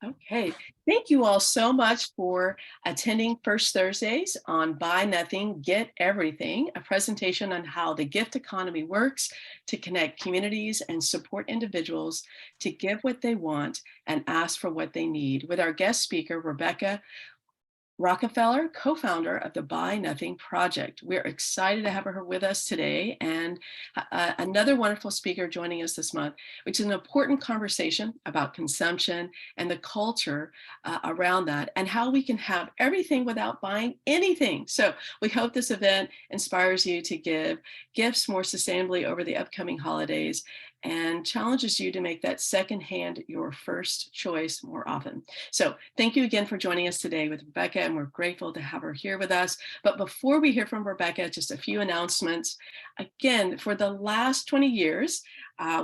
Okay, thank you all so much for attending First Thursdays on Buy Nothing, Get Everything, a presentation on how the gift economy works to connect communities and support individuals to give what they want and ask for what they need. With our guest speaker, Rebecca Rockefeller, co-founder of the Buy Nothing Project. We're excited to have her with us today, and another wonderful speaker joining us this month, which is an important conversation about consumption and the culture around that, and how we can have everything without buying anything. So we hope this event inspires you to give gifts more sustainably over the upcoming holidays and challenges you to make that second hand your first choice more often. So thank you again for joining us today with Rebecca, and we're grateful to have her here with us. But before we hear from Rebecca, just a few announcements. Again, for the last 20 years,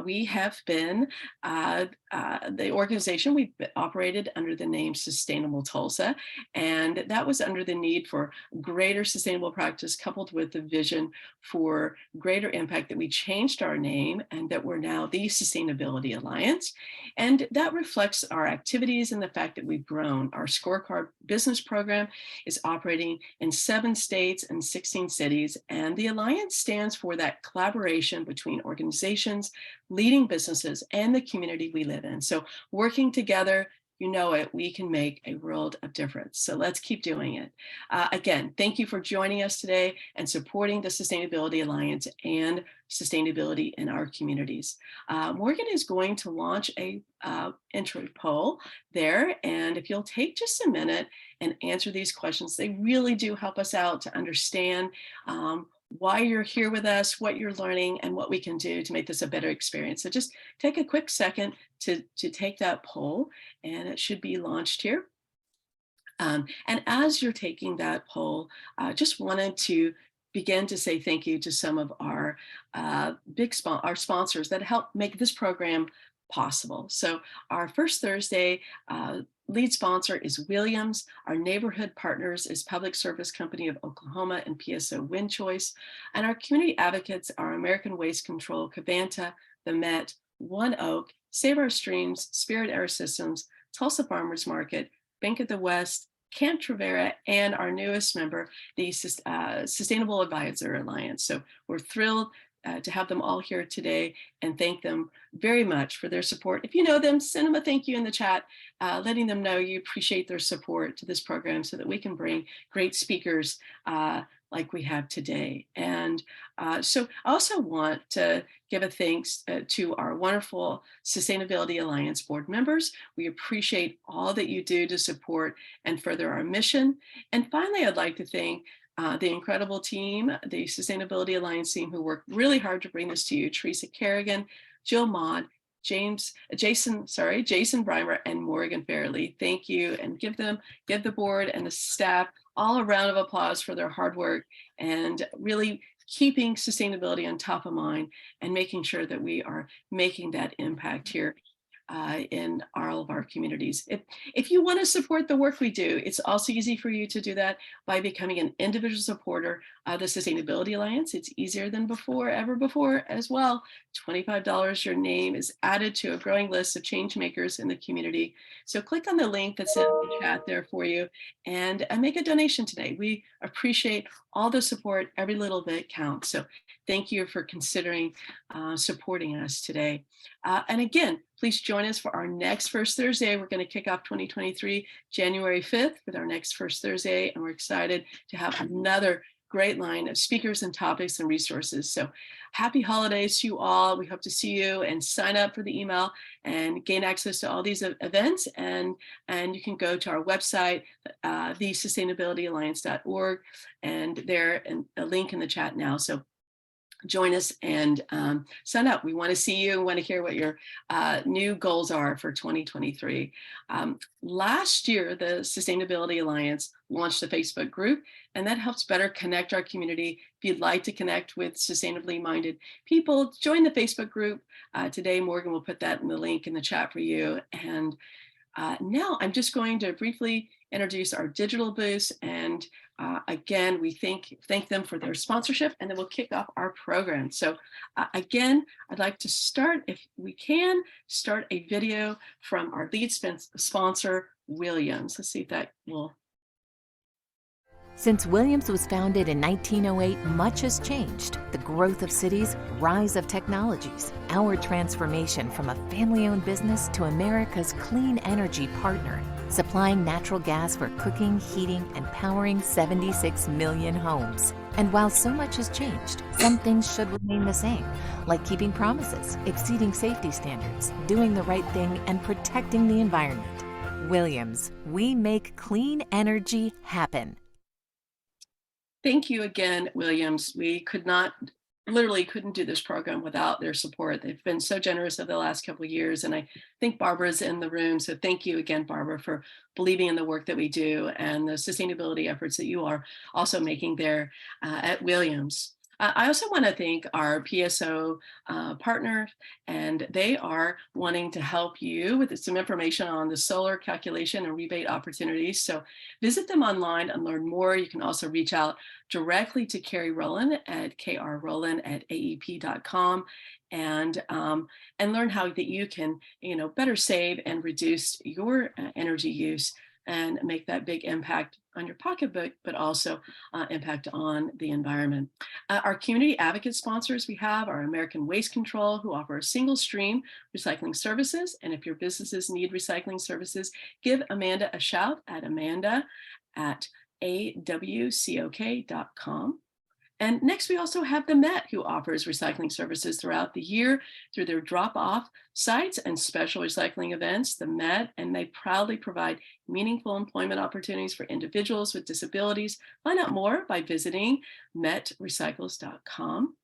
we have been the organization. We've operated under the name Sustainable Tulsa, and that was under the need for greater sustainable practice coupled with the vision for greater impact that we changed our name and that we're now the Sustainability Alliance. And that reflects our activities and the fact that we've grown. Our scorecard business program is operating in 7 states and 16 cities, and the Alliance stands for that collaboration between organizations, leading businesses, and the community we live in. So working together, you know it, we can make a world of difference. So let's keep doing it. Again, thank you for joining us today and supporting the Sustainability Alliance and sustainability in our communities. Morgan is going to launch a entry poll there. And if you'll take just a minute and answer these questions, they really do help us out to understand why you're here with us, what you're learning, and what we can do to make this a better experience. So just take a quick second to take that poll, and it should be launched here. And as you're taking that poll, just wanted to begin to say thank you to some of our our sponsors that help make this program possible. So our First Thursday lead sponsor is Williams. Our neighborhood partners is Public Service Company of Oklahoma and PSO Wind Choice. And our community advocates are American Waste Control, Cavanta, the Met, One Oak, Save Our Streams, Spirit Air Systems, Tulsa Farmers Market, Bank of the West, Camp Trevera, and our newest member, the Sustainable Advisor Alliance. So we're thrilled to have them all here today and thank them very much for their support. If you know them, send them a thank you in the chat, letting them know you appreciate their support to this program so that we can bring great speakers like we have today. And so I also want to give a thanks to our wonderful Sustainability Alliance board members. We appreciate all that you do to support and further our mission. And finally, I'd like to thank the incredible team, the Sustainability Alliance team who worked really hard to bring this to you: Teresa Kerrigan, Jill Maud, Jason Breimer, and Morgan Fairley. Thank you, and give the board and the staff all a round of applause for their hard work and really keeping sustainability on top of mind and making sure that we are making that impact here in all of our communities. If you want to support the work we do, it's also easy for you to do that by becoming an individual supporter of the Sustainability Alliance. It's easier than ever before as well. $25, your name is added to a growing list of change makers in the community. So click on the link that's in the chat there for you and make a donation today. We appreciate all the support. Every little bit counts. So thank you for considering supporting us today. And again, please join us for our next First Thursday. We're going to kick off 2023, January 5th with our next First Thursday. And we're excited to have another great line of speakers and topics and resources. So happy holidays to you all. We hope to see you and sign up for the email and gain access to all these events. And you can go to our website, thesustainabilityalliance.org, and there and a link in the chat now. So join us and sign up. We want to see you and want to hear what your new goals are for 2023. Last year, the Sustainability Alliance launched a Facebook group, and that helps better connect our community. If you'd like to connect with sustainably minded people, join the Facebook group. Today, Morgan will put that in the link in the chat for you. And Now I'm just going to briefly introduce our digital booths, and again, we thank them for their sponsorship, and then we'll kick off our program. So again, I'd like to start, if we can, start a video from our lead sponsor, Williams. Let's see if that will. Since Williams was founded in 1908, much has changed. The growth of cities, rise of technologies, our transformation from a family-owned business to America's clean energy partner, supplying natural gas for cooking, heating, and powering 76 million homes. And while so much has changed, some things should remain the same, like keeping promises, exceeding safety standards, doing the right thing, and protecting the environment. Williams, we make clean energy happen. Thank you again, Williams. We literally couldn't do this program without their support. They've been so generous over the last couple of years, and I think Barbara's in the room. So thank you again, Barbara, for believing in the work that we do and the sustainability efforts that you are also making there at Williams. I also want to thank our PSO partner, and they are wanting to help you with some information on the solar calculation and rebate opportunities. So visit them online and learn more. You can also reach out directly to Carrie Rowland at krrowland@aep.com and learn how that you can better save and reduce your energy use and make that big impact on your pocketbook, but also impact on the environment. Our community advocate sponsors, we have our American Waste Control, who offer a single stream recycling services. And if your businesses need recycling services, give Amanda a shout at amanda@awcok.com. And next, we also have the Met, who offers recycling services throughout the year through their drop-off sites and special recycling events. The Met, and they proudly provide meaningful employment opportunities for individuals with disabilities. Find out more by visiting metrecycles.com.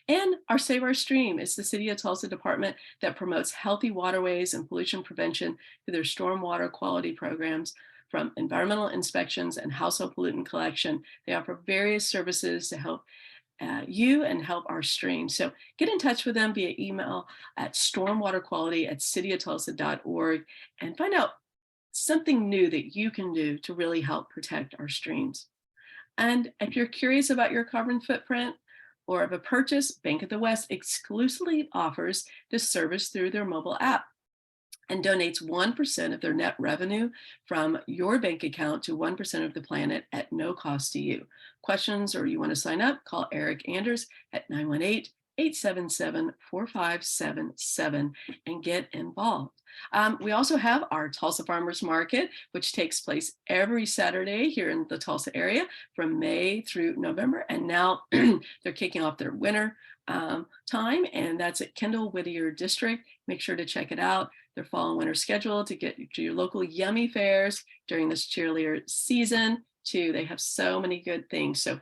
And our Save Our Stream is the City of Tulsa department that promotes healthy waterways and pollution prevention through their stormwater quality programs. From environmental inspections and household pollutant collection, they offer various services to help you and help our stream. So get in touch with them via email at stormwaterquality@cityoftulsa.org and find out something new that you can do to really help protect our streams. And if you're curious about your carbon footprint or of a purchase, Bank of the West exclusively offers this service through their mobile app and donates 1% of their net revenue from your bank account to 1% of the planet at no cost to you. Questions or you want to sign up, call Eric Anders at 918-877-4577 and get involved. We also have our Tulsa Farmers Market, which takes place every Saturday here in the Tulsa area from May through November. And now they're kicking off their winter time, and that's at Kendall Whittier District. Make sure to check it out. Their fall and winter schedule to get to your local yummy fairs during this cheerleader season too. They have so many good things, so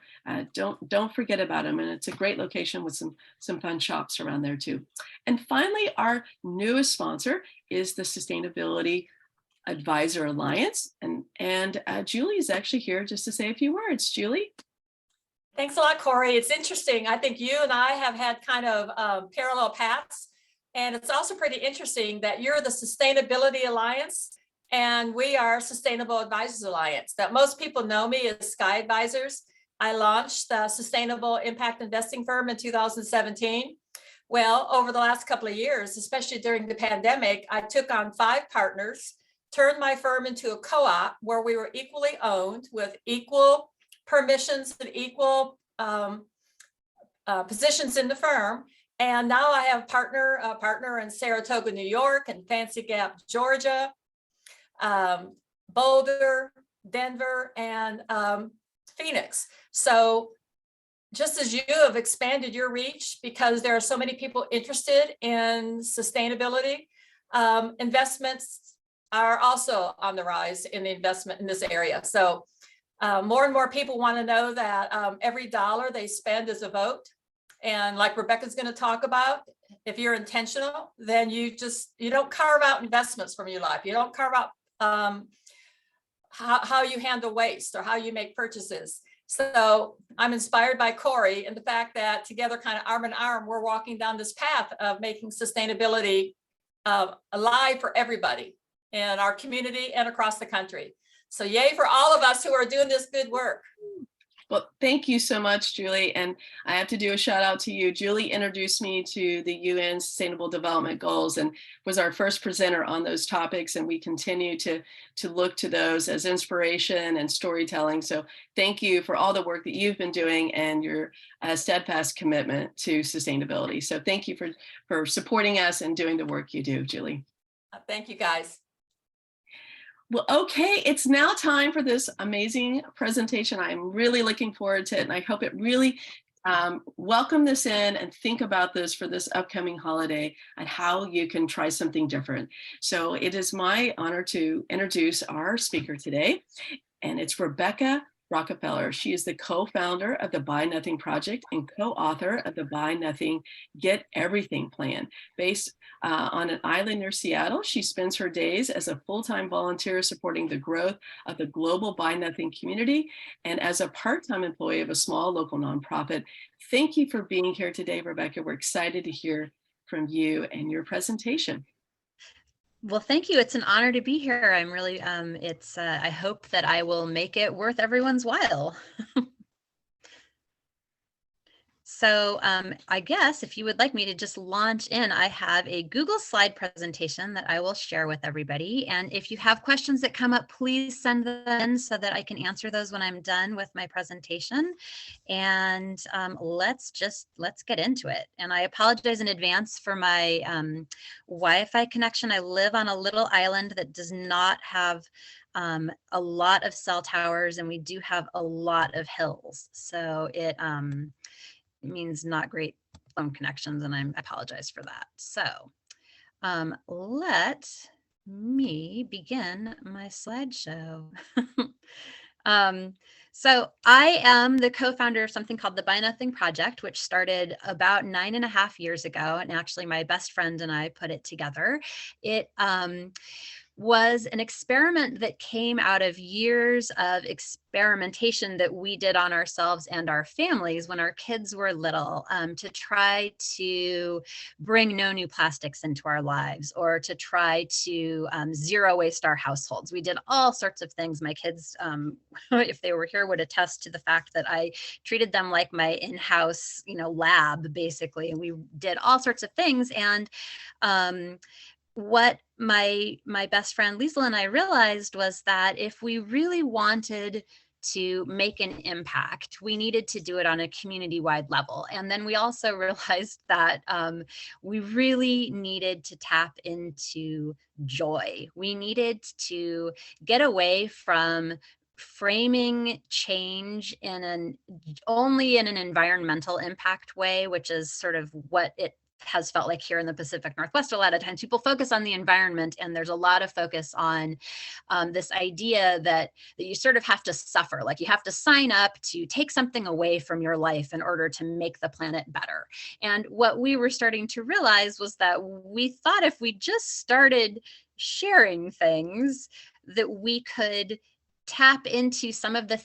don't forget about them. And it's a great location with some fun shops around there too. And finally, our newest sponsor is the Sustainability Advisor Alliance, and Julie is actually here just to say a few words. Julie. Thanks a lot, Corey. It's interesting. I think you and I have had kind of parallel paths. And it's also pretty interesting that you're the Sustainability Alliance and we are Sustainable Advisors Alliance. That most people know me as Sky Advisors. I launched the Sustainable Impact Investing firm in 2017. Well, over the last couple of years, especially during the pandemic, I took on 5 partners, turned my firm into a co-op where we were equally owned with equal permissions and equal positions in the firm. And now I have a partner in Saratoga, New York, and Fancy Gap, Georgia, Boulder, Denver, and Phoenix. So just as you have expanded your reach because there are so many people interested in sustainability, investments are also on the rise in the investment in this area. So more and more people want to know that every dollar they spend is a vote. And like Rebecca's going to talk about, if you're intentional, then you don't carve out investments from your life. You don't carve out how you handle waste or how you make purchases. So I'm inspired by Corey and the fact that together, kind of arm in arm, we're walking down this path of making sustainability alive for everybody. in our community and across the country. So yay for all of us who are doing this good work. Well, thank you so much, Julie. And I have to do a shout out to you. Julie introduced me to the UN Sustainable Development Goals and was our first presenter on those topics. And we continue to look to those as inspiration and storytelling. So thank you for all the work that you've been doing and your steadfast commitment to sustainability. So thank you for supporting us and doing the work you do, Julie. Thank you, guys. Well, okay, it's now time for this amazing presentation. I'm really looking forward to it, and I hope it really welcome this in and think about this for this upcoming holiday and how you can try something different. So it is my honor to introduce our speaker today, and it's Rebecca Rockefeller. She is the co-founder of the Buy Nothing Project and co-author of the Buy Nothing Get Everything plan. Based on an island near Seattle, she spends her days as a full-time volunteer supporting the growth of the global Buy Nothing community and as a part-time employee of a small local nonprofit. Thank you for being here today, Rebecca. We're excited to hear from you and your presentation. Well, thank you. It's an honor to be here. I'm really, I hope that I will make it worth everyone's while. So I guess if you would like me to just launch in, I have a Google slide presentation that I will share with everybody. And if you have questions that come up, please send them in so that I can answer those when I'm done with my presentation. And let's get into it. And I apologize in advance for my Wi-Fi connection. I live on a little island that does not have a lot of cell towers, and we do have a lot of hills. So it means not great phone connections, and I apologize for that. So let me begin my slideshow. So I am the co-founder of something called the Buy Nothing Project, which started about 9.5 years ago. And actually my best friend and I put it together. It was an experiment that came out of years of experimentation that we did on ourselves and our families when our kids were little, to try to bring no new plastics into our lives, or to try to zero waste our households. We did all sorts of things. My kids, if they were here, would attest to the fact that I treated them like my in-house, lab, basically. And we did all sorts of things. And what my best friend Liesl and I realized was that if we really wanted to make an impact, we needed to do it on a community-wide level. And then we also realized that we really needed to tap into joy. We needed to get away from framing change only in an environmental impact way, which is sort of what it has felt like here in the Pacific Northwest. A lot of times people focus on the environment, and there's a lot of focus on this idea that you sort of have to suffer, like you have to sign up to take something away from your life in order to make the planet better. And what we were starting to realize was that we thought if we just started sharing things, that we could tap into some of the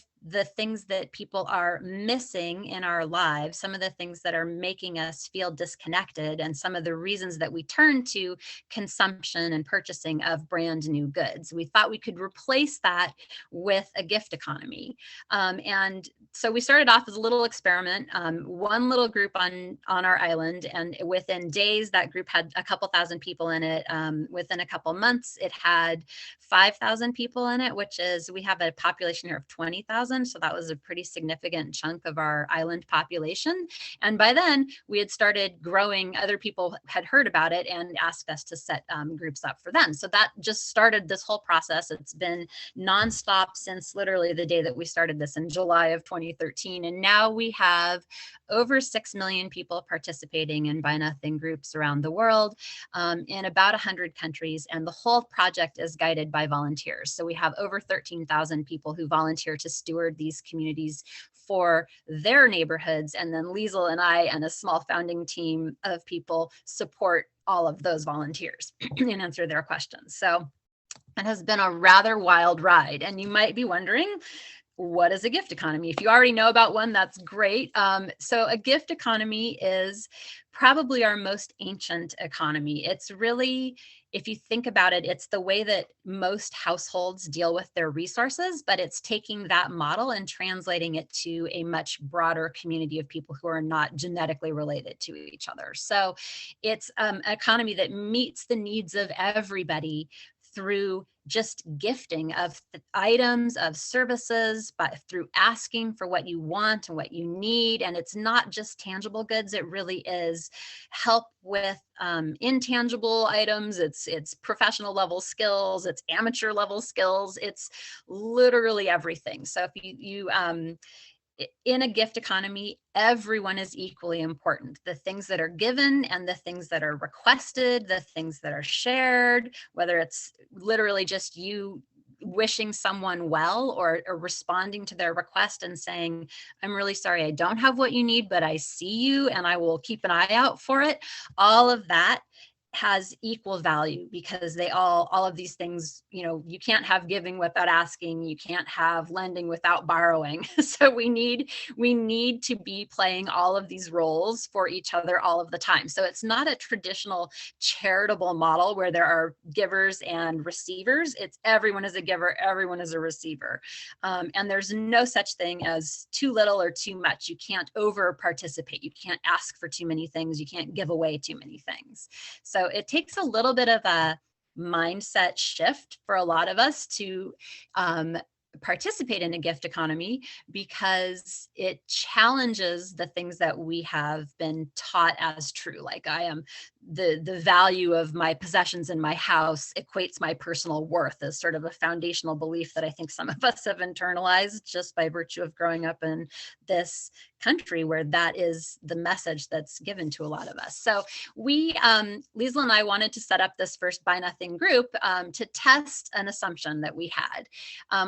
things that people are missing in our lives, some of the things that are making us feel disconnected, and some of the reasons that we turn to consumption and purchasing of brand new goods. We thought we could replace that with a gift economy. And so we started off as a little experiment, one little group on our island, and within days, that group had a couple thousand people in it. Within a couple months, it had 5,000 people in it, which is, we have a population here of 20,000. So that was a pretty significant chunk of our island population. And by then we had started growing. Other people had heard about it and asked us to set groups up for them. So that just started this whole process. It's been nonstop since literally the day that we started this in July of 2013. And now we have over 6 million people participating in Buy Nothing groups around the world, in about 100 countries. And the whole project is guided by volunteers. So we have over 13,000 people who volunteer to steward these communities for their neighborhoods. And then Liesl and I and a small founding team of people support all of those volunteers and answer their questions. So it has been a rather wild ride. And you might be wondering, what is a gift economy? If you already know about one, that's great. So a gift economy is probably our most ancient economy. if you think about it, it's the way that most households deal with their resources, but it's taking that model and translating it to a much broader community of people who are not genetically related to each other. So it's an economy that meets the needs of everybody through just gifting of items, of services, but through asking for what you want and what you need. And it's not just tangible goods, it really is help with intangible items. It's professional level skills, it's amateur level skills, it's literally everything. So if you in a gift economy, everyone is equally important. The things that are given and the things that are requested, the things that are shared, whether it's literally just you wishing someone well or responding to their request and saying, I'm really sorry, I don't have what you need, but I see you and I will keep an eye out for it. All of that has equal value because they all of these things, you can't have giving without asking, you can't have lending without borrowing. So we need to be playing all of these roles for each other all of the time. So it's not a traditional charitable model where there are givers and receivers. It's everyone is a giver, everyone is a receiver. And there's no such thing as too little or too much. You can't over participate. You can't ask for too many things. You can't give away too many things. So it takes a little bit of a mindset shift for a lot of us to participate in a gift economy because it challenges the things that we have been taught as true. Like I am the value of my possessions in my house equates my personal worth as sort of a foundational belief that I think some of us have internalized just by virtue of growing up in this country where that is the message that's given to a lot of us. So we, Liesl and I wanted to set up this first Buy Nothing group to test an assumption that we had,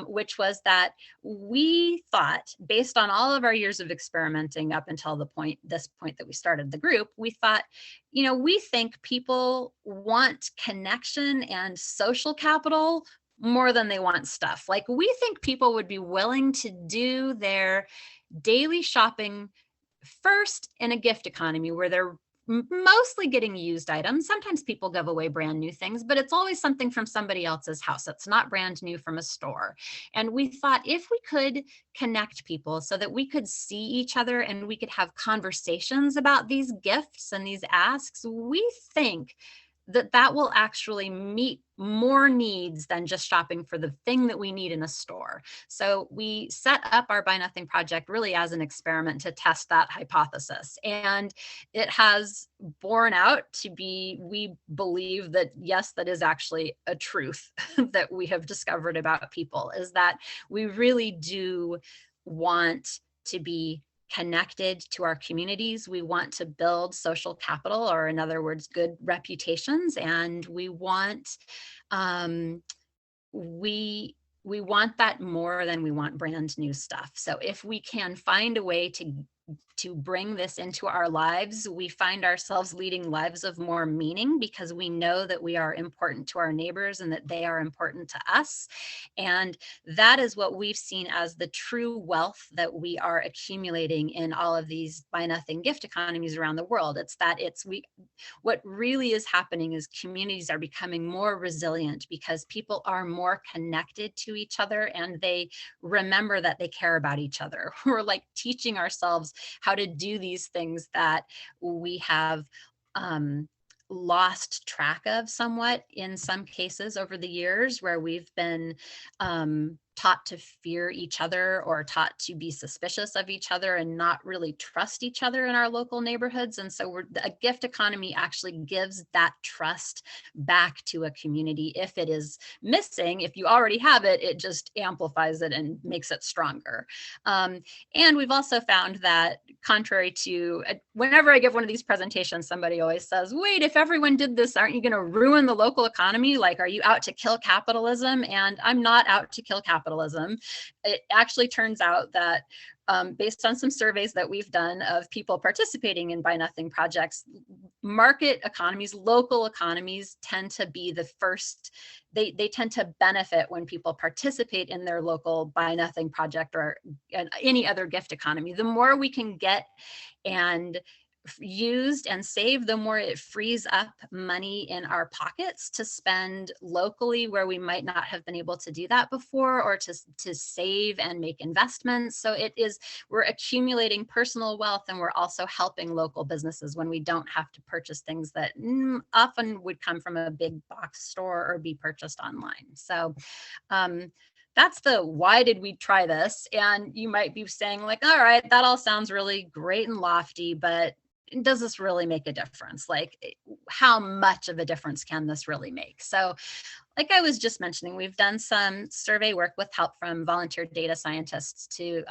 which was that we thought, based on all of our years of experimenting up until this point that we started the group, we thought, we think people want connection and social capital more than they want stuff. Like we think people would be willing to do their daily shopping first in a gift economy where they're mostly getting used items. Sometimes people give away brand new things, but it's always something from somebody else's house. It's not brand new from a store. And we thought if we could connect people so that we could see each other and we could have conversations about these gifts and these asks, we think that will actually meet more needs than just shopping for the thing that we need in a store. So we set up our Buy Nothing project really as an experiment to test that hypothesis. And it has borne out to be, we believe that, yes, that is actually a truth that we have discovered about people, is that we really do want to be connected to our communities. We want to build social capital, or in other words, good reputations. And we want we want that more than we want brand new stuff. So if we can find a way to bring this into our lives, we find ourselves leading lives of more meaning because we know that we are important to our neighbors and that they are important to us. And that is what we've seen as the true wealth that we are accumulating in all of these Buy Nothing gift economies around the world. What really is happening is communities are becoming more resilient because people are more connected to each other and they remember that they care about each other. We're like teaching ourselves how to do these things that we have lost track of somewhat in some cases over the years, where we've been taught to fear each other or taught to be suspicious of each other and not really trust each other in our local neighborhoods. And so a gift economy actually gives that trust back to a community. If it is missing, if you already have it, it just amplifies it and makes it stronger. And we've also found that, contrary to, whenever I give one of these presentations, somebody always says, wait, if everyone did this, aren't you going to ruin the local economy? Like, are you out to kill capitalism? And I'm not out to kill capitalism. It actually turns out that based on some surveys that we've done of people participating in Buy Nothing projects, market economies, local economies tend to be the first, they tend to benefit when people participate in their local Buy Nothing project or any other gift economy. The more we can get and used and saved, the more it frees up money in our pockets to spend locally where we might not have been able to do that before, or to save and make investments. So we're accumulating personal wealth, and we're also helping local businesses when we don't have to purchase things that often would come from a big box store or be purchased online. So that's the why did we try this? And you might be saying like, all right, that all sounds really great and lofty, but does this really make a difference? Like, how much of a difference can this really make? So like I was just mentioning, we've done some survey work with help from volunteer data scientists to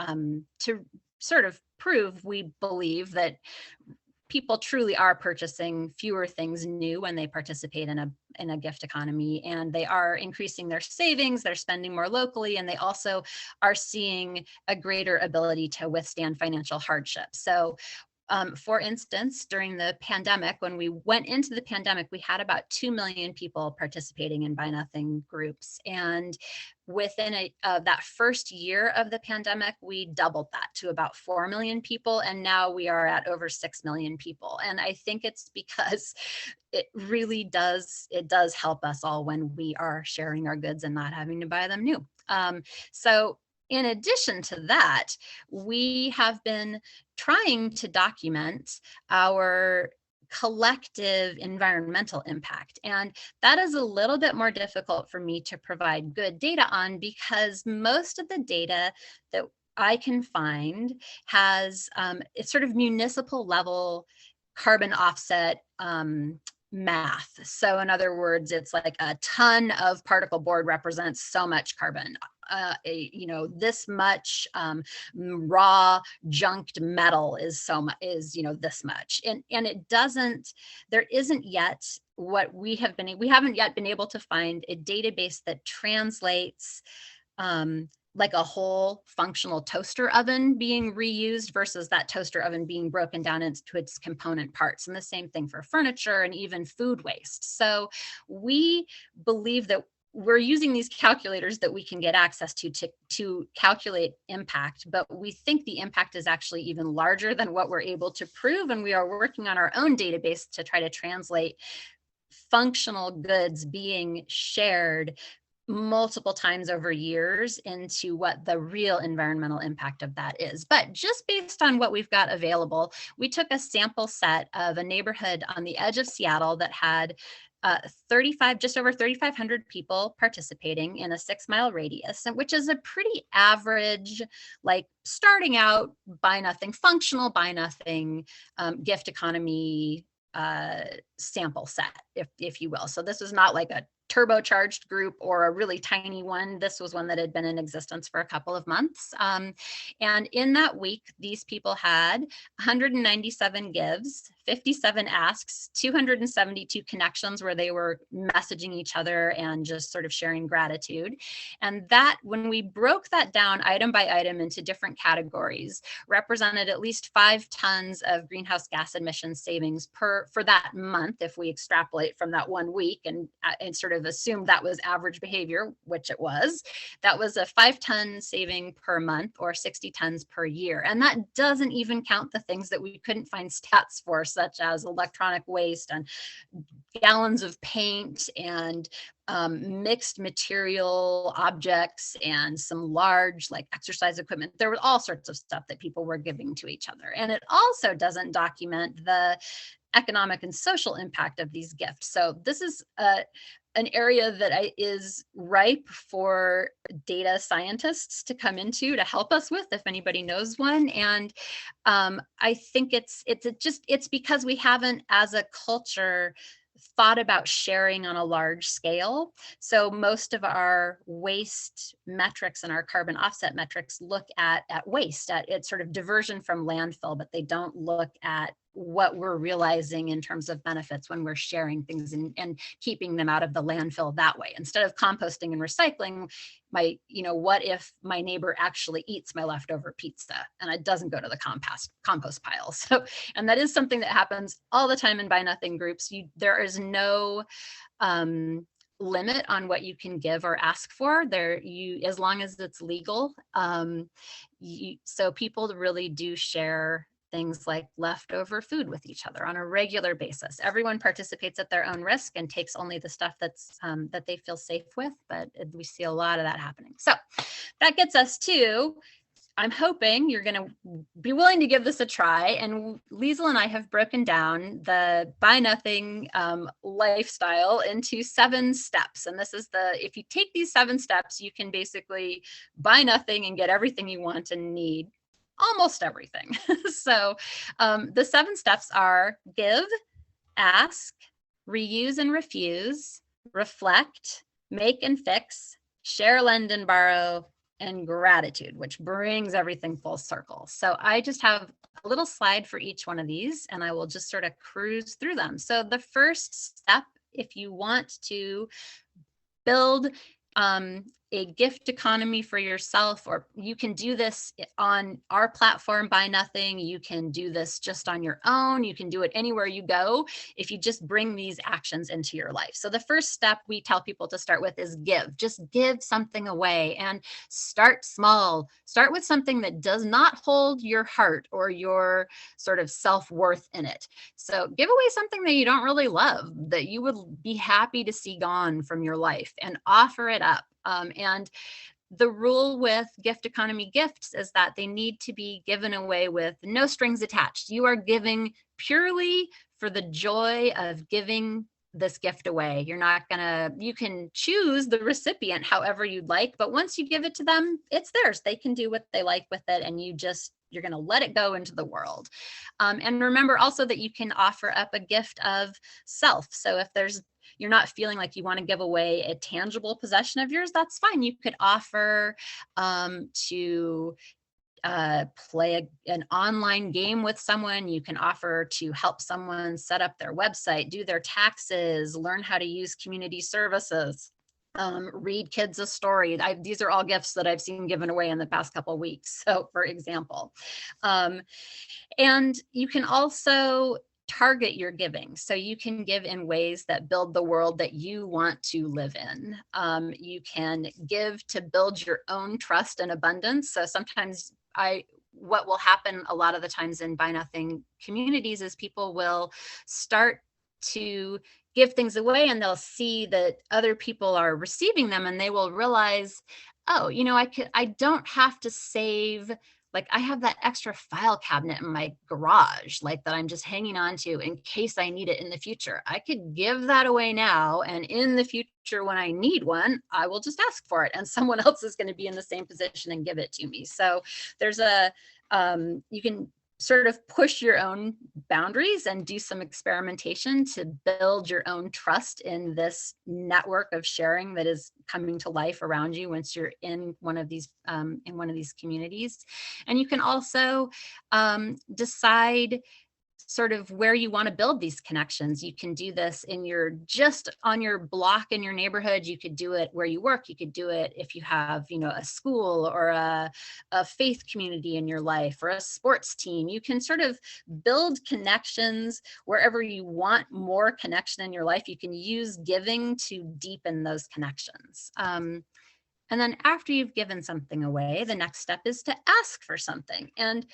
sort of prove, we believe, that people truly are purchasing fewer things new when they participate in a gift economy, and they are increasing their savings, they're spending more locally, and they also are seeing a greater ability to withstand financial hardship. So for instance, during the pandemic, when we went into the pandemic, we had about 2 million people participating in Buy Nothing groups. And within that first year of the pandemic, we doubled that to about 4 million people. And now we are at over 6 million people. And I think it's because it really does help us all when we are sharing our goods and not having to buy them new. So in addition to that, we have been trying to document our collective environmental impact. And that is a little bit more difficult for me to provide good data on, because most of the data that I can find has it's sort of municipal level carbon offset math. So in other words, it's like a ton of particle board represents so much carbon. This much raw junked metal is this much, and it doesn't. There isn't yet we haven't yet been able to find a database that translates like a whole functional toaster oven being reused versus that toaster oven being broken down into its component parts. And the same thing for furniture and even food waste. So we believe that we're using these calculators that we can get access to calculate impact, but we think the impact is actually even larger than what we're able to prove. And we are working on our own database to try to translate functional goods being shared multiple times over years into what the real environmental impact of that is. But just based on what we've got available, we took a sample set of a neighborhood on the edge of Seattle that had just over 3,500 people participating in a 6-mile radius, which is a pretty average, like starting out Buy Nothing, functional Buy Nothing gift economy sample set, if you will. So this was not like a turbocharged group or a really tiny one. This was one that had been in existence for a couple of months. And in that week, these people had 197 gives, 57 asks, 272 connections where they were messaging each other and just sort of sharing gratitude. And that, when we broke that down item by item into different categories, represented at least 5 tons of greenhouse gas emissions savings for that month, if we extrapolate from that 1 week and sort of assume that was average behavior, which it was. That was a 5-ton saving per month, or 60 tons per year. And that doesn't even count the things that we couldn't find stats for, such as electronic waste and gallons of paint and mixed material objects and some large like exercise equipment. There was all sorts of stuff that people were giving to each other. And it also doesn't document the economic and social impact of these gifts. So this is an area that is ripe for data scientists to come into to help us with, if anybody knows one. And I think it's because we haven't, as a culture, thought about sharing on a large scale. So most of our waste metrics and our carbon offset metrics look at waste, at its sort of diversion from landfill, but they don't look at what we're realizing in terms of benefits when we're sharing things and keeping them out of the landfill that way. Instead of composting and recycling, what if my neighbor actually eats my leftover pizza and it doesn't go to the compost pile? So, and that is something that happens all the time in Buy Nothing groups. There is no limit on what you can give or ask for there, as long as it's legal. So people really do share things like leftover food with each other on a regular basis. Everyone participates at their own risk and takes only the stuff that's that they feel safe with, but we see a lot of that happening. So that gets us to, I'm hoping you're going to be willing to give this a try. And Liesl and I have broken down the Buy Nothing lifestyle into 7 steps. And this is if you take these 7 steps, you can basically buy nothing and get everything you want and need, almost everything. So the 7 steps are give, ask, reuse and refuse, reflect, make and fix, share, lend and borrow, and gratitude, which brings everything full circle. So I just have a little slide for each one of these, and I will just sort of cruise through them. So the first step, if you want to build a gift economy for yourself, or you can do this on our platform, Buy Nothing. You can do this just on your own. You can do it anywhere you go if you just bring these actions into your life. So the first step we tell people to start with is give. Just give something away and start small. Start with something that does not hold your heart or your sort of self-worth in it. So give away something that you don't really love, that you would be happy to see gone from your life, and offer it up. And the rule with gift economy gifts is that they need to be given away with no strings attached. You are giving purely for the joy of giving this gift away. You're not gonna, you can choose the recipient however you'd like, but once you give it to them, it's theirs. They can do what they like with it, and you're going to let it go into the world. And remember also that you can offer up a gift of self. So if you're not feeling like you want to give away a tangible possession of yours, that's fine. You could offer to play an online game with someone. You can offer to help someone set up their website, do their taxes, learn how to use community services. Read kids a story. These are all gifts that I've seen given away in the past couple of weeks. So for example, and you can also target your giving. So you can give in ways that build the world that you want to live in. You can give to build your own trust and abundance. So sometimes what will happen a lot of the times in Buy Nothing communities is people will start to give things away, and they'll see that other people are receiving them, and they will realize, oh, I don't have to save, like I have that extra file cabinet in my garage, like that I'm just hanging on to in case I need it in the future. I could give that away now, and in the future when I need one, I will just ask for it, and someone else is going to be in the same position and give it to me. So there's you can sort of push your own boundaries and do some experimentation to build your own trust in this network of sharing that is coming to life around you once you're in one of these communities. And you can also decide sort of where you want to build these connections. You can do this just on your block in your neighborhood. You could do it where you work. You could do it if you have, a school or a faith community in your life, or a sports team. You can sort of build connections wherever you want more connection in your life. You can use giving to deepen those connections. And then after you've given something away, the next step is to ask for something. And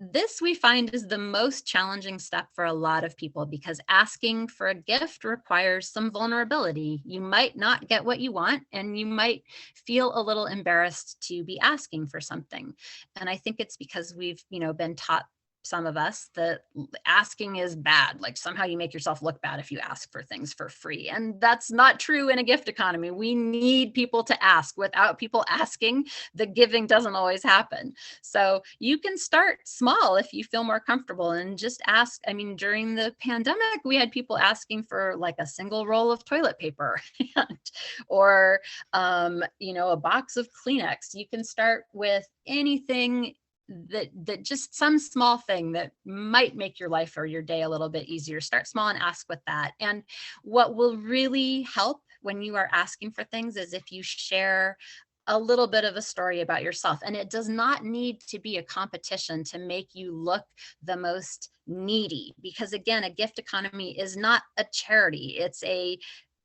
this we find is the most challenging step for a lot of people, because asking for a gift requires some vulnerability. You might not get what you want, and you might feel a little embarrassed to be asking for something. And I think it's because we've, been taught, some of us, that asking is bad. Like somehow you make yourself look bad if you ask for things for free. And that's not true in a gift economy. We need people to ask. Without people asking, the giving doesn't always happen. So you can start small if you feel more comfortable and just ask. I mean, during the pandemic, we had people asking for like a single roll of toilet paper or, a box of Kleenex. You can start with anything that just some small thing that might make your life or your day a little bit easier. Start small and ask with that. And what will really help when you are asking for things is if you share a little bit of a story about yourself. And it does not need to be a competition to make you look the most needy, because again, a gift economy is not a charity. It's a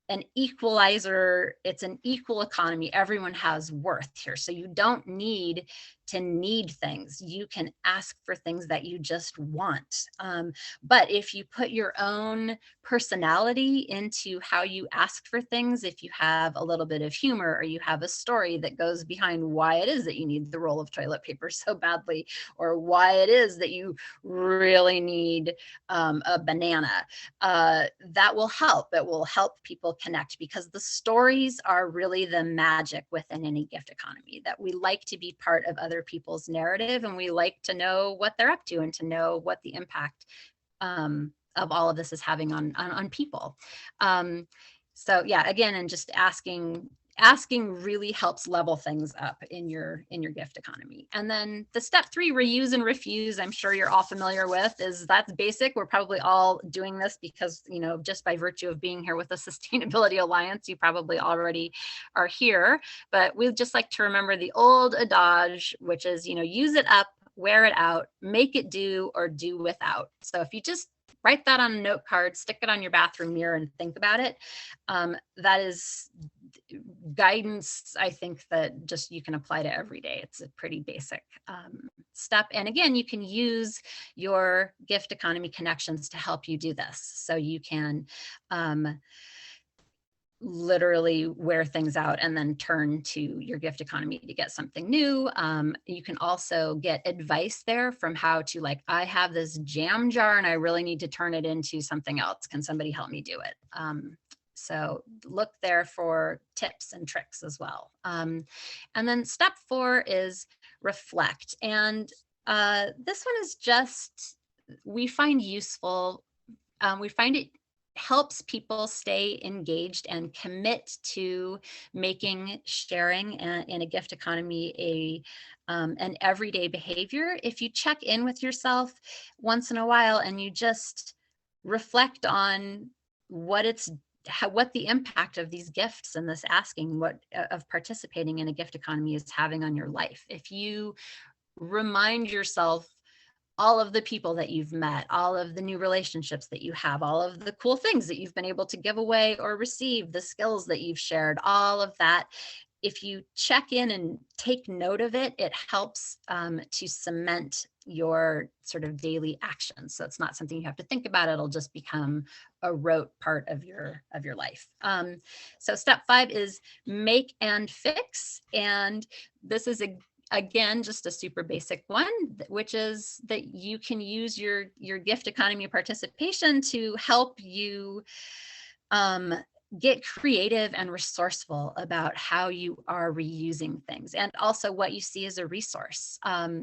an equalizer. It's an equal economy. Everyone has worth here. So you don't need to need things. You can ask for things that you just want. But if you put your own personality into how you ask for things, if you have a little bit of humor, or you have a story that goes behind why it is that you need the roll of toilet paper so badly, or why it is that you really need a banana, that will help. It will help people connect, because the stories are really the magic within any gift economy, that we like to be part of other people's narrative, and we like to know what they're up to and to know what the impact of all of this is having on people. So yeah, again, and just asking really helps level things up in your gift economy. And then the step 3, reuse and refuse, I'm sure you're all familiar with, that's basic. We're probably all doing this because, just by virtue of being here with the Sustainability Alliance, you probably already are here. But we'd just like to remember the old adage, which is, use it up, wear it out, make it do, or do without. So if you just write that on a note card, stick it on your bathroom mirror, and think about it, that is guidance, I think, that just you can apply to every day. It's a pretty basic step. And again, you can use your gift economy connections to help you do this. So you can literally wear things out and then turn to your gift economy to get something new. You can also get advice there from how to, like, I have this jam jar and I really need to turn it into something else. Can somebody help me do it? So look there for tips and tricks as well. And then step 4 is reflect. And this one is just, we find useful. We find it helps people stay engaged and commit to making sharing in a gift economy an everyday behavior. If you check in with yourself once in a while and you just reflect on what the impact of these gifts and this asking of participating in a gift economy is having on your life. If you remind yourself all of the people that you've met, all of the new relationships that you have, all of the cool things that you've been able to give away or receive, the skills that you've shared, all of that, if you check in and take note of it, it helps to cement your sort of daily actions. So it's not something you have to think about. It'll just become a rote part of your life. So step 5 is make and fix. And this is again, just a super basic one, which is that you can use your gift economy participation to help you get creative and resourceful about how you are reusing things, and also what you see as a resource.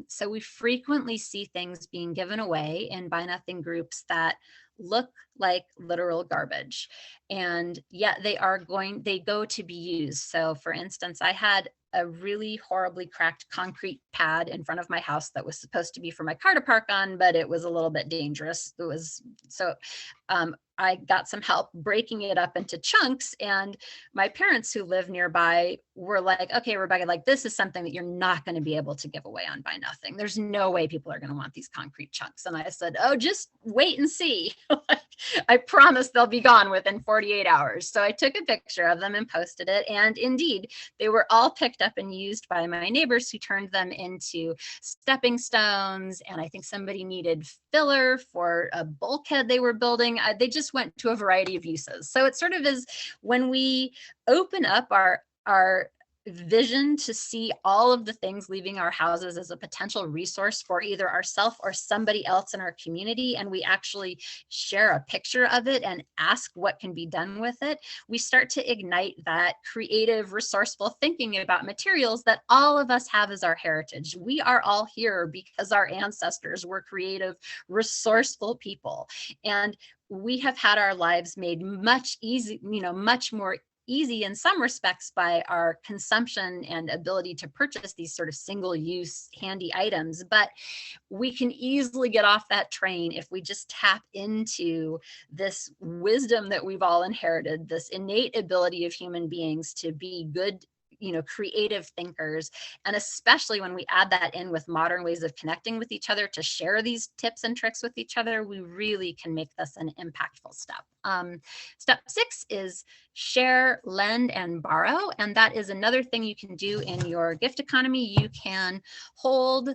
So we frequently see things being given away in Buy Nothing groups that look like literal garbage, and yet they go to be used. So for instance, I had a really horribly cracked concrete pad in front of my house that was supposed to be for my car to park on, but it was a little bit dangerous. I got some help breaking it up into chunks, and my parents who live nearby were like, okay, Rebecca, like, this is something that you're not going to be able to give away on Buy Nothing. There's no way people are going to want these concrete chunks. And I said, oh, just wait and see. I promise they'll be gone within 48 hours. So I took a picture of them and posted it. And indeed, they were all picked up and used by my neighbors, who turned them into stepping stones. And I think somebody needed filler for a bulkhead they were building. They just went to a variety of uses. So it sort of is, when we open up our vision to see all of the things leaving our houses as a potential resource for either ourselves or somebody else in our community, and we actually share a picture of it and ask what can be done with it, we start to ignite that creative, resourceful thinking about materials that all of us have as our heritage. We are all here because our ancestors were creative, resourceful people, and we have had our lives made much more easy in some respects by our consumption and ability to purchase these sort of single-use handy items. But we can easily get off that train if we just tap into this wisdom that we've all inherited, this innate ability of human beings to be good, creative thinkers. And especially when we add that in with modern ways of connecting with each other to share these tips and tricks with each other, we really can make this an impactful step. Step 6 is share, lend, and borrow. And that is another thing you can do in your gift economy. You can hold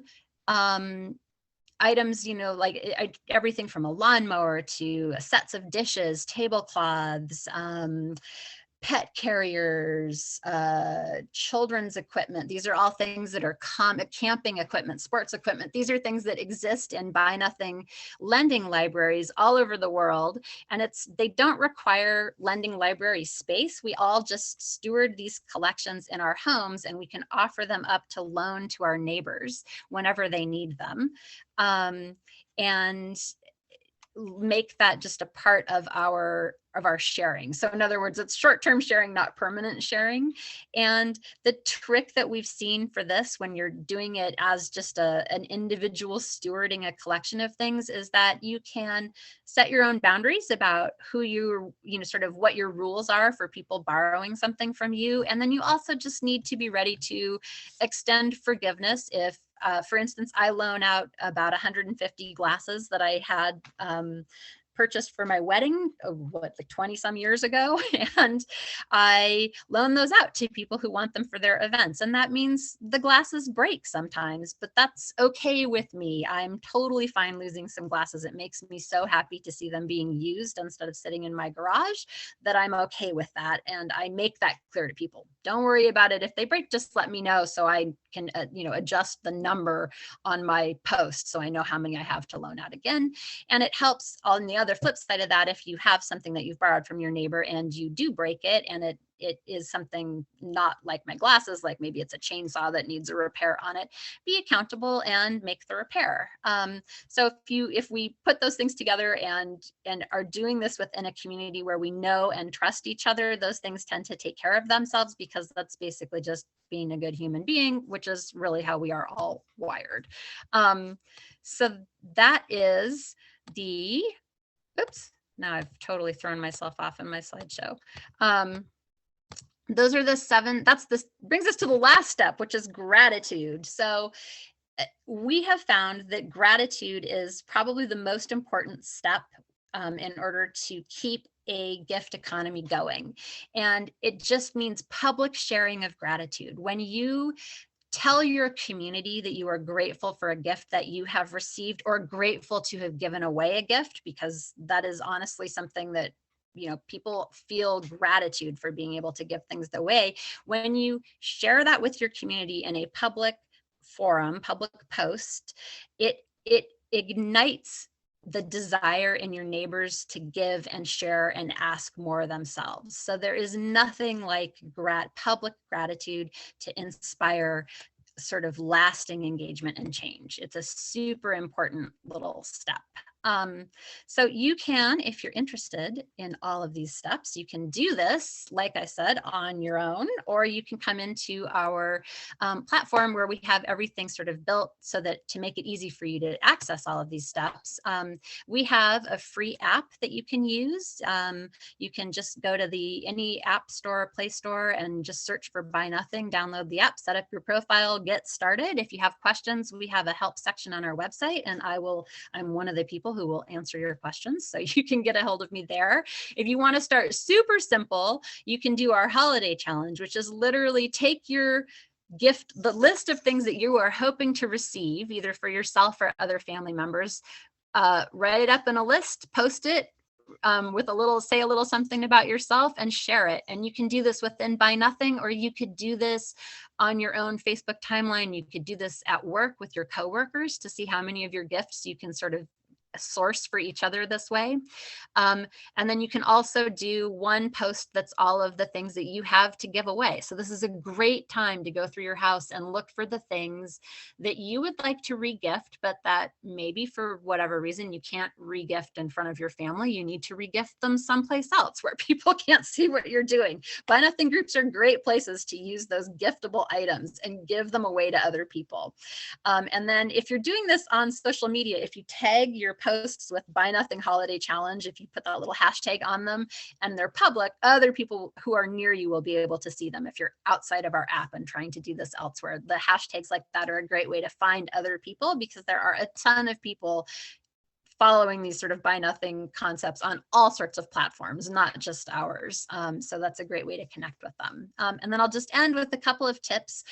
items, like everything from a lawnmower to sets of dishes, tablecloths, pet carriers, children's equipment. These are all things that are camping equipment, sports equipment. These are things that exist in Buy Nothing lending libraries all over the world. And they don't require lending library space. We all just steward these collections in our homes, and we can offer them up to loan to our neighbors whenever they need them. And make that just a part of our sharing. So in other words, it's short-term sharing, not permanent sharing. And the trick that we've seen for this, when you're doing it as just an individual stewarding a collection of things, is that you can set your own boundaries about who sort of what your rules are for people borrowing something from you. And then you also just need to be ready to extend forgiveness if, for instance, I loan out about 150 glasses that I had purchased for my wedding, like 20 some years ago. And I loan those out to people who want them for their events. And that means the glasses break sometimes, but that's okay with me. I'm totally fine losing some glasses. It makes me so happy to see them being used instead of sitting in my garage, that I'm okay with that. And I make that clear to people. Don't worry about it. If they break, just let me know so I can adjust the number on my post so I know how many I have to loan out again. And it helps on the other flip side of that, if you have something that you've borrowed from your neighbor and you do break it, and it is something not like my glasses, like maybe it's a chainsaw that needs a repair on it, be accountable and make the repair. So if we put those things together and are doing this within a community where we know and trust each other, those things tend to take care of themselves, because that's basically just being a good human being, which is really how we are all wired. So that is oops, now I've totally thrown myself off in my slideshow. Those are the 7, brings us to the last step, which is gratitude. So we have found that gratitude is probably the most important step in order to keep a gift economy going. And it just means public sharing of gratitude. When you tell your community that you are grateful for a gift that you have received, or grateful to have given away a gift, because that is honestly something that people feel gratitude for being able to give things away. When you share that with your community in a public forum, public post, it ignites the desire in your neighbors to give and share and ask more themselves. So there is nothing like public gratitude to inspire sort of lasting engagement and change. It's a super important little step. So you can, if you're interested in all of these steps, you can do this, like I said, on your own, or you can come into our platform where we have everything sort of built so that to make it easy for you to access all of these steps. We have a free app that you can use. You can just go to any app store, or Play Store, and just search for Buy Nothing, download the app, set up your profile, get started. If you have questions, we have a help section on our website, and I'm one of the people who will answer your questions, so you can get a hold of me there. If you want to start super simple, you can do our holiday challenge, which is literally take your gift, the list of things that you are hoping to receive, either for yourself or other family members, write it up in a list, post it with say a little something about yourself, and share it. And you can do this within Buy Nothing, or you could do this on your own Facebook timeline. You could do this at work with your coworkers to see how many of your gifts you can sort of source for each other this way. And then you can also do one post that's all of the things that you have to give away. So this is a great time to go through your house and look for the things that you would like to regift, but that maybe for whatever reason you can't regift in front of your family. You need to regift them someplace else where people can't see what you're doing. Buy Nothing groups are great places to use those giftable items and give them away to other people. And then if you're doing this on social media, if you tag your posts with Buy Nothing Holiday Challenge, if you put that little hashtag on them and they're public, other people who are near you will be able to see them if you're outside of our app and trying to do this elsewhere. The hashtags like that are a great way to find other people, because there are a ton of people following these sort of buy nothing concepts on all sorts of platforms, not just ours. So that's a great way to connect with them. And then I'll just end with a couple of tips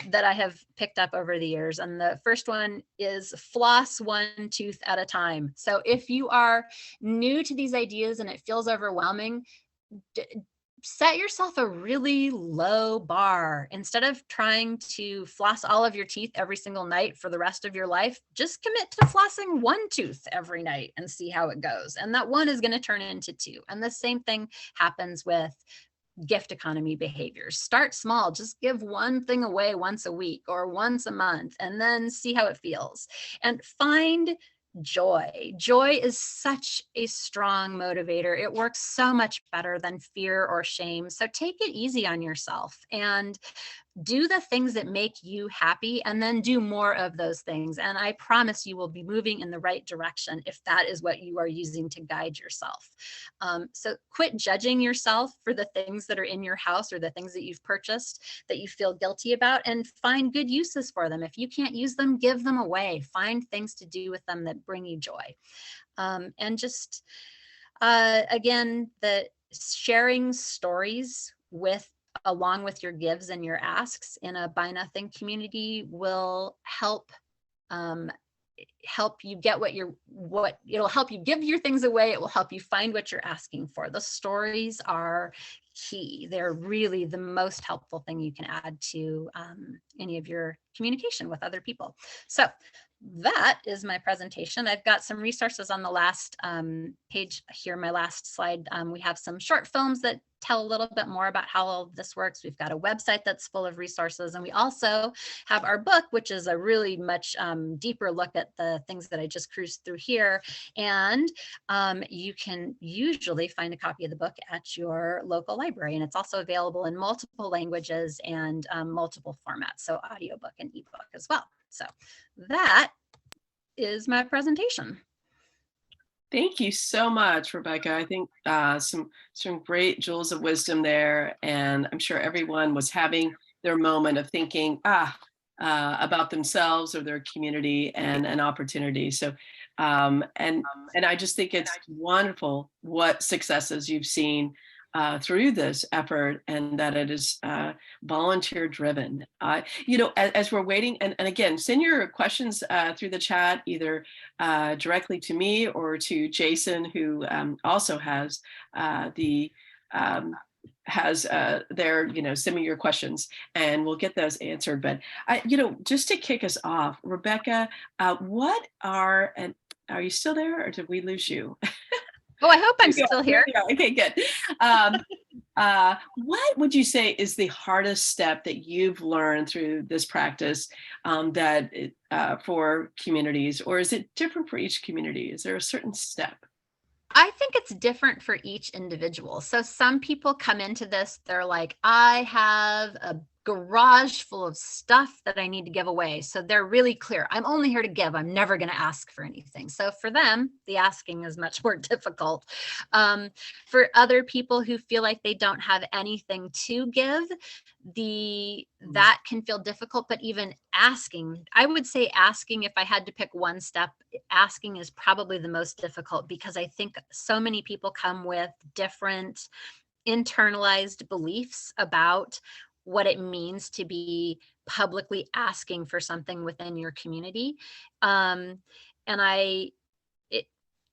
that I have picked up over the years. And the first one is floss one tooth at a time. So if you are new to these ideas and it feels overwhelming, set yourself a really low bar. Instead of trying to floss all of your teeth every single night for the rest of your life, just commit to flossing one tooth every night and see how it goes. And that one is going to turn into two. And the same thing happens with gift economy behaviors. Start small, just give one thing away once a week or once a month, and then see how it feels. And find joy. Joy is such a strong motivator. It works so much better than fear or shame. So take it easy on yourself and do the things that make you happy, and then do more of those things. And I promise you will be moving in the right direction if that is what you are using to guide yourself. So quit judging yourself for the things that are in your house or the things that you've purchased that you feel guilty about, and find good uses for them. If you can't use them, give them away. Find things to do with them that bring you joy. And just, again, the sharing stories along with your gives and your asks in a buy nothing community will help you get it'll help you give your things away. It will help you find what you're asking for. The stories are key. They're really the most helpful thing you can add to any of your communication with other people. So that is my presentation. I've got some resources on the last page here, my last slide. We have some short films that tell a little bit more about how all of this works. We've got a website that's full of resources, and we also have our book, which is a really much deeper look at the things that I just cruised through here. And you can usually find a copy of the book at your local library, and it's also available in multiple languages and multiple formats, so audiobook and ebook as well. So that is my presentation. Thank you so much, Rebecca. I think some great jewels of wisdom there, and I'm sure everyone was having their moment of thinking about themselves or their community and an opportunity. So, and I just think it's wonderful what successes you've seen through this effort, and that it is volunteer driven. As we're waiting, and again, send your questions through the chat, either directly to me or to Jason, who also has send me your questions and we'll get those answered. But just to kick us off, Rebecca, are you still there, or did we lose you? Oh, I hope I'm still here. Okay, good. What would you say is the hardest step that you've learned through this practice for communities, or is it different for each community? Is there a certain step? I think it's different for each individual. So some people come into this, they're like, I have a garage full of stuff that I need to give away. So they're really clear. I'm only here to give. I'm never going to ask for anything. So for them, the asking is much more difficult. For other people who feel like they don't have anything to give, that can feel difficult. But even asking, I would say asking, if I had to pick one step, asking is probably the most difficult, because I think so many people come with different internalized beliefs about what it means to be publicly asking for something within your community.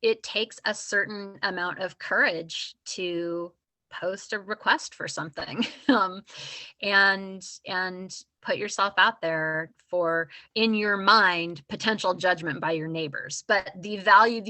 It takes a certain amount of courage to post a request for something and put yourself out there for, in your mind, potential judgment by your neighbors. But the value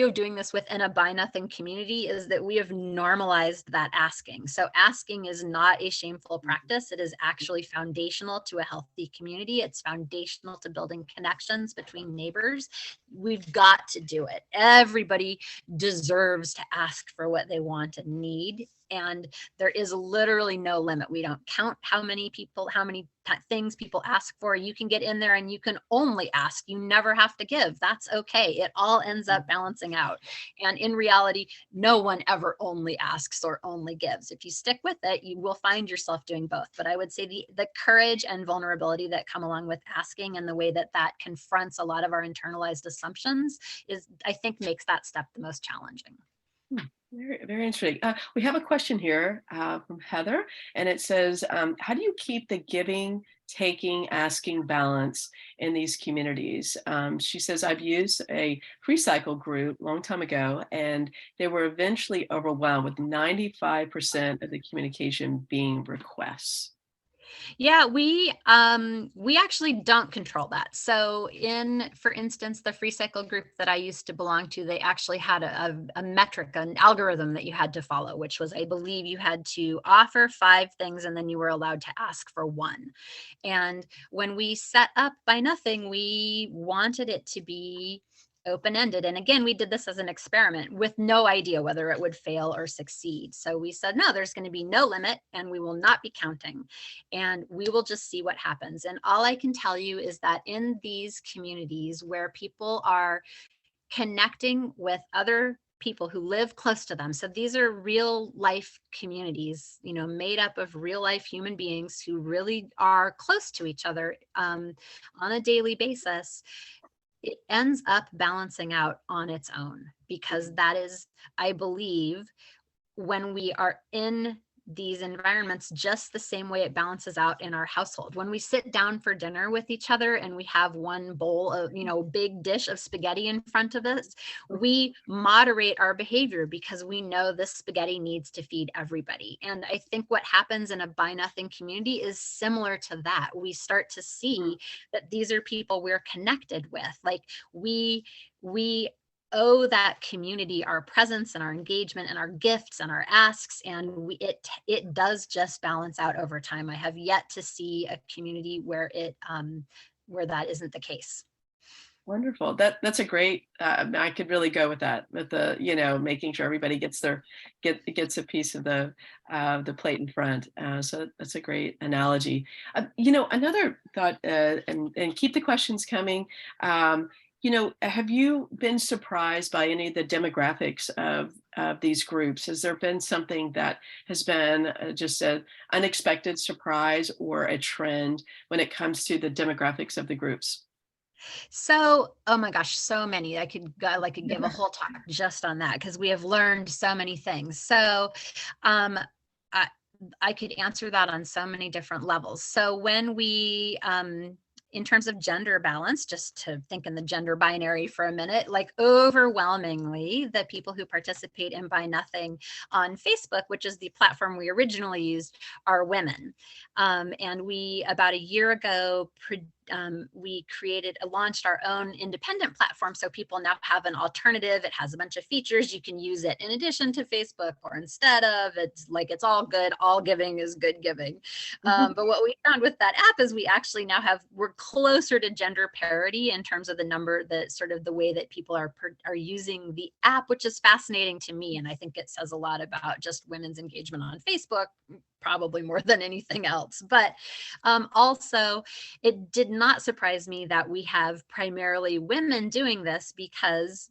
of doing this within a buy nothing community is that we have normalized that asking. So asking is not a shameful practice. It is actually foundational to a healthy community. It's foundational to building connections between neighbors. We've got to do it. Everybody deserves to ask for what they want and need. And there is literally no limit. We don't count how many people, how many things people ask for. You can get in there and you can only ask. You never have to give. That's okay. It all ends up balancing out. And in reality, no one ever only asks or only gives. If you stick with it, you will find yourself doing both. But I would say the courage and vulnerability that come along with asking, and the way that that confronts a lot of our internalized assumptions, is, I think, makes that step the most challenging. Very, very interesting. We have a question here from Heather, and it says, how do you keep the giving, taking, asking balance in these communities? She says, I've used a free cycle group a long time ago, and they were eventually overwhelmed with 95% of the communication being requests. Yeah, we actually don't control that. So in, for instance, the free cycle group that I used to belong to, they actually had a metric, an algorithm that you had to follow, which was, I believe, you had to offer 5 things and then you were allowed to ask for 1. And when we set up By Nothing, we wanted it to be open-ended. And again, we did this as an experiment with no idea whether it would fail or succeed. So we said, no, there's going to be no limit and we will not be counting, and we will just see what happens. And all I can tell you is that in these communities where people are connecting with other people who live close to them, so these are real life communities, you know, made up of real life human beings who really are close to each other on a daily basis, it ends up balancing out on its own, because that is, I believe, when we are in these environments, just the same way it balances out in our household. When we sit down for dinner with each other and we have one bowl of, you know, big dish of spaghetti in front of us, we moderate our behavior because we know this spaghetti needs to feed everybody. And I think what happens in a By Nothing community is similar to that. We start to see that these are people we're connected with. Like we owe that community our presence and our engagement and our gifts and our asks, and it does just balance out over time. I have yet to see a community where where that isn't the case. Wonderful. That's a great. I could really go with that. With the, you know, making sure everybody gets gets a piece of the plate in front. So that's a great analogy. You know, another thought, and keep the questions coming. You know, have you been surprised by any of the demographics of these groups? Has there been something that has been just an unexpected surprise or a trend when it comes to the demographics of the groups? So, oh my gosh, so many. I could give a whole talk just on that, because we have learned so many things. So, um, I, I could answer that on so many different levels. So when we, in terms of gender balance, just to think in the gender binary for a minute, like overwhelmingly, the people who participate in By Nothing on Facebook, which is the platform we originally used, are women. And we, about a year ago, we launched our own independent platform. So people now have an alternative. It has a bunch of features. You can use it in addition to Facebook or instead of. It's like, it's all good. All giving is good giving. But what we found with that app is we actually now we're closer to gender parity in terms of the number, the sort of the way that people are using the app, which is fascinating to me. And I think it says a lot about just women's engagement on Facebook, probably more than anything else. But also, it did not surprise me that we have primarily women doing this, because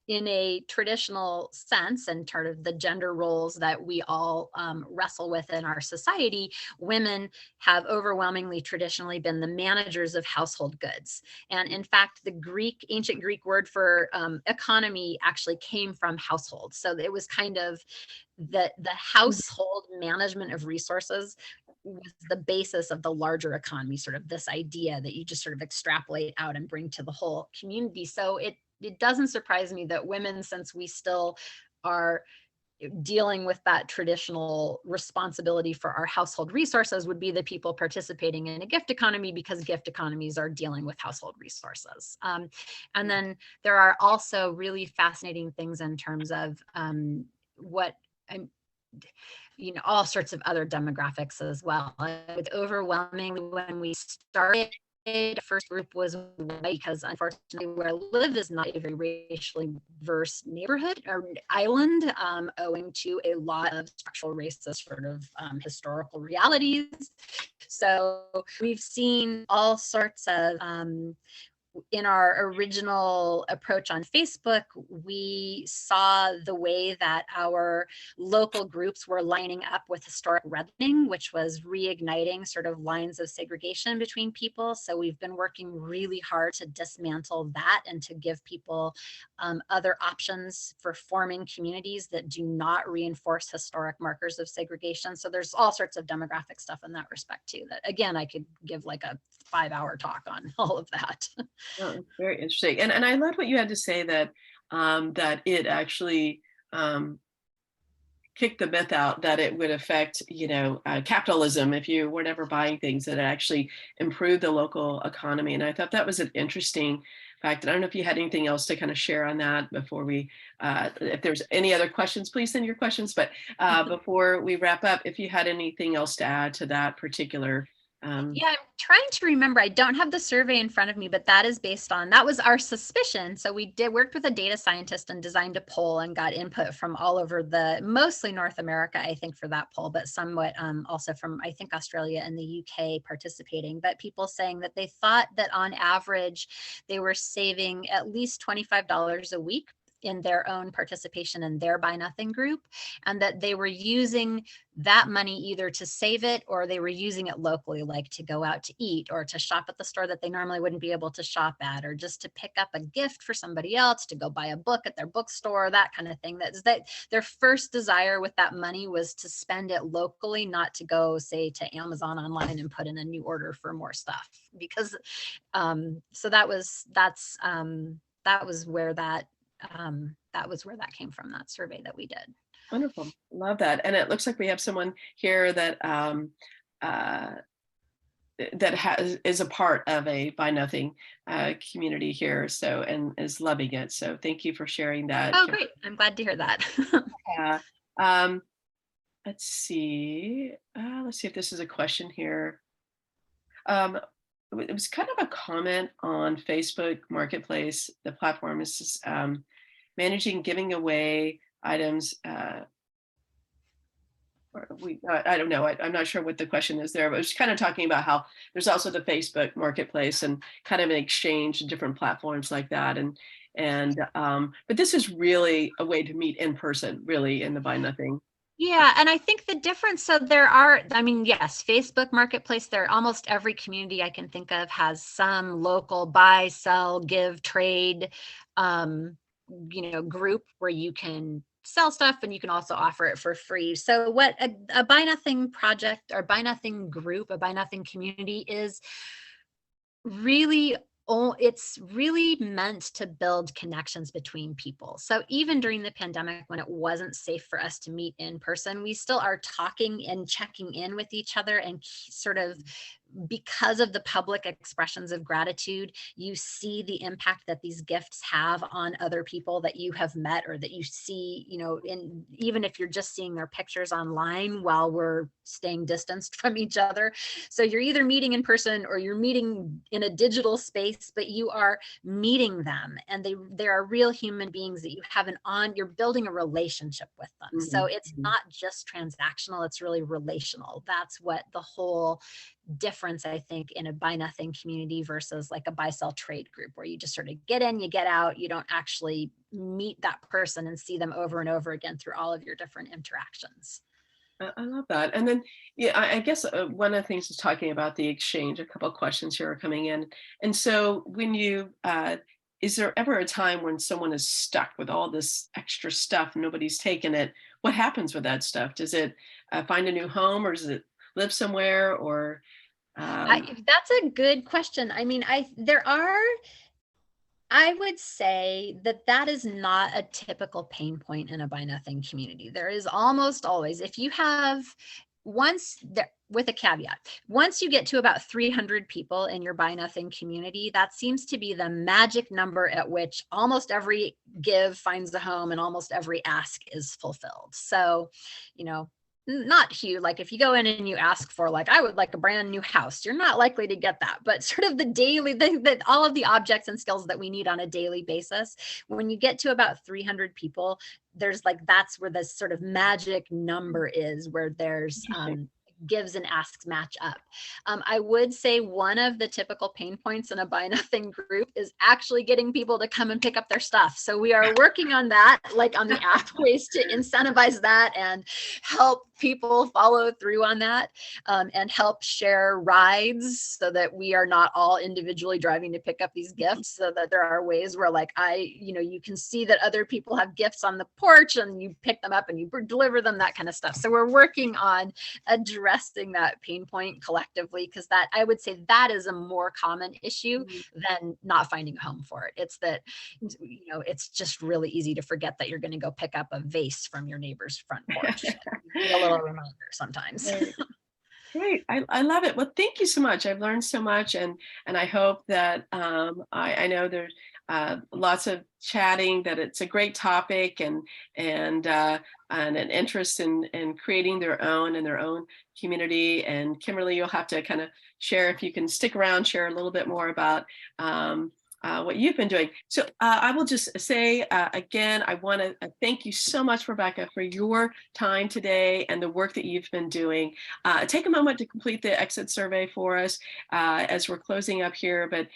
in a traditional sense, and sort of the gender roles that we all wrestle with in our society, women have overwhelmingly traditionally been the managers of household goods. And in fact, the ancient Greek word for economy actually came from household. So it was kind of the household management of resources was the basis of the larger economy, sort of this idea that you just sort of extrapolate out and bring to the whole community. So it doesn't surprise me that women, since we still are dealing with that traditional responsibility for our household resources, would be the people participating in a gift economy, because gift economies are dealing with household resources. And then there are also really fascinating things in terms of what I'm, you know, all sorts of other demographics as well. It's overwhelmingly, when we started first group was white because unfortunately where I live is not a very racially diverse neighborhood or island, owing to a lot of structural racist sort of historical realities. So we've seen all sorts of in our original approach on Facebook, we saw the way that our local groups were lining up with historic redlining, which was reigniting sort of lines of segregation between people. So we've been working really hard to dismantle that and to give people other options for forming communities that do not reinforce historic markers of segregation. So there's all sorts of demographic stuff in that respect too, that again, I could give like a 5-hour talk on all of that. Oh, it's very interesting. And I love what you had to say that that it actually kicked the myth out that it would affect, capitalism if you were never buying things, that it actually improved the local economy. And I thought that was an interesting fact. And I don't know if you had anything else to kind of share on that before we, if there's any other questions, please send your questions. But before we wrap up, if you had anything else to add to that particular Yeah, I'm trying to remember. I don't have the survey in front of me, but that is based on, that was our suspicion. So we worked with a data scientist and designed a poll and got input from all over mostly North America, I think, for that poll, but somewhat also from, I think, Australia and the UK participating. But people saying that they thought that on average, they were saving at least $25 a week in their own participation in their Buy Nothing group, and that they were using that money either to save it or they were using it locally, like to go out to eat or to shop at the store that they normally wouldn't be able to shop at, or just to pick up a gift for somebody else, to go buy a book at their bookstore, that kind of thing. That their first desire with that money was to spend it locally, not to go, say, to Amazon online and put in a new order for more stuff. Because so that was where that came from, that survey that we did. Wonderful. Love that. And it looks like we have someone here that is a part of a Buy Nothing community here, so, and is loving it. So thank you for sharing that. Oh, great. I'm glad to hear that. Yeah. Let's see. Let's see if this is a question here. It was kind of a comment on Facebook Marketplace. The platform is just, managing giving away items. I don't know. I'm not sure what the question is there, but it's kind of talking about how there's also the Facebook Marketplace and kind of an exchange, different platforms like that. But this is really a way to meet in person, really, in the Buy Nothing. Yeah, and I think the difference, so there are, I mean, yes, Facebook Marketplace, there almost every community I can think of has some local buy, sell, give, trade, group where you can sell stuff and you can also offer it for free. So what a Buy Nothing project or Buy Nothing group, a Buy Nothing community is really, it's really meant to build connections between people. So even during the pandemic, when it wasn't safe for us to meet in person, we still are talking and checking in with each other, and sort of, because of the public expressions of gratitude, you see the impact that these gifts have on other people that you have met, or that you see, even if you're just seeing their pictures online while we're staying distanced from each other. So you're either meeting in person or you're meeting in a digital space, but you are meeting them, and they are real human beings that you have you're building a relationship with them. Mm-hmm. So it's not just transactional, it's really relational. That's what the whole difference, I think, in a Buy Nothing community versus like a buy sell trade group, where you just sort of get in, you get out, you don't actually meet that person and see them over and over again through all of your different interactions. I love that. And then, yeah, I guess one of the things is talking about the exchange. A couple of questions here are coming in. And so when you, is there ever a time when someone is stuck with all this extra stuff and nobody's taken it? What happens with that stuff? Does it find a new home, or does it live somewhere, or? That's a good question. I mean, I would say that is not a typical pain point in a Buy Nothing community. There is almost always, if you have with a caveat, once you get to about 300 people in your Buy Nothing community, that seems to be the magic number at which almost every give finds a home and almost every ask is fulfilled. So, not huge. Like if you go in and you ask for like, I would like a brand new house, you're not likely to get that. But sort of the daily, that all of the objects and skills that we need on a daily basis, when you get to about 300 people, there's like, that's where the sort of magic number is, where there's gives and asks match up. I would say one of the typical pain points in a buy nothing group is actually getting people to come and pick up their stuff. So we are working on that, like on the app, ways to incentivize that and help people follow through on that, and help share rides so that we are not all individually driving to pick up these gifts, so that there are ways where like you can see that other people have gifts on the porch and you pick them up and you deliver them, that kind of stuff. So we're working on addressing that pain point collectively, because that, I would say, that is a more common issue than not finding a home for it. It's that, it's just really easy to forget that you're going to go pick up a vase from your neighbor's front porch. A little reminder sometimes. Great. I love it. Well, thank you so much. I've learned so much, and I hope that I know there's lots of chatting, that it's a great topic, and an interest in creating their own community. And Kimberly, you'll have to kind of share, if you can stick around, share a little bit more about what you've been doing. So I will just say again, I want to thank you so much, Rebecca, for your time today and the work that you've been doing. Take a moment to complete the exit survey for us as we're closing up here. But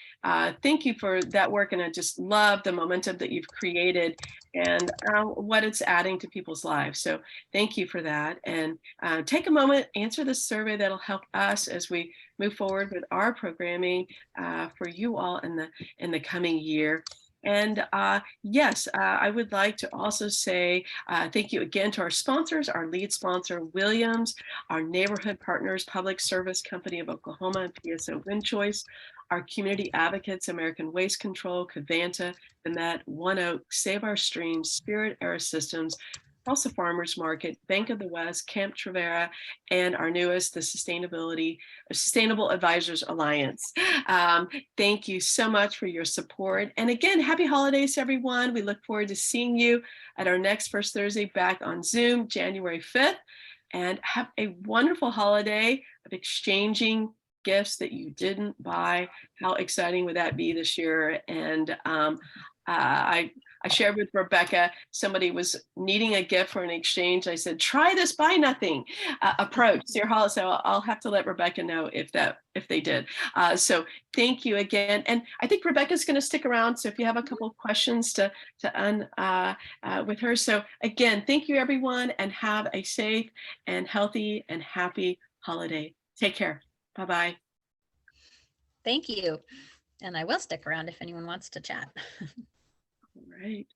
thank you for that work, and I just love the momentum that you've created and what it's adding to people's lives. So thank you for that. And take a moment, answer the survey. That'll help us as we move forward with our programming for you all in the coming year. And yes, I would like to also say thank you again to our sponsors, our lead sponsor, Williams, our neighborhood partners, Public Service Company of Oklahoma and PSO Wind Choice, our community advocates, American Waste Control, Covanta, the Met, One Oak, Save Our Streams, Spirit Air Systems, Tulsa Farmers Market, Bank of the West, Camp Trevera, and our newest, the Sustainable Advisors Alliance. Thank you so much for your support. And again, happy holidays, everyone. We look forward to seeing you at our next First Thursday back on Zoom, January 5th. And have a wonderful holiday of exchanging gifts that you didn't buy. How exciting would that be this year? And I shared with Rebecca, somebody was needing a gift for an exchange. I said, try this buy nothing approach. So I'll have to let Rebecca know if they did. So thank you again. And I think Rebecca's going to stick around. So if you have a couple of questions with her. So again, thank you, everyone, and have a safe and healthy and happy holiday. Take care. Bye-bye. Thank you. And I will stick around if anyone wants to chat. All right.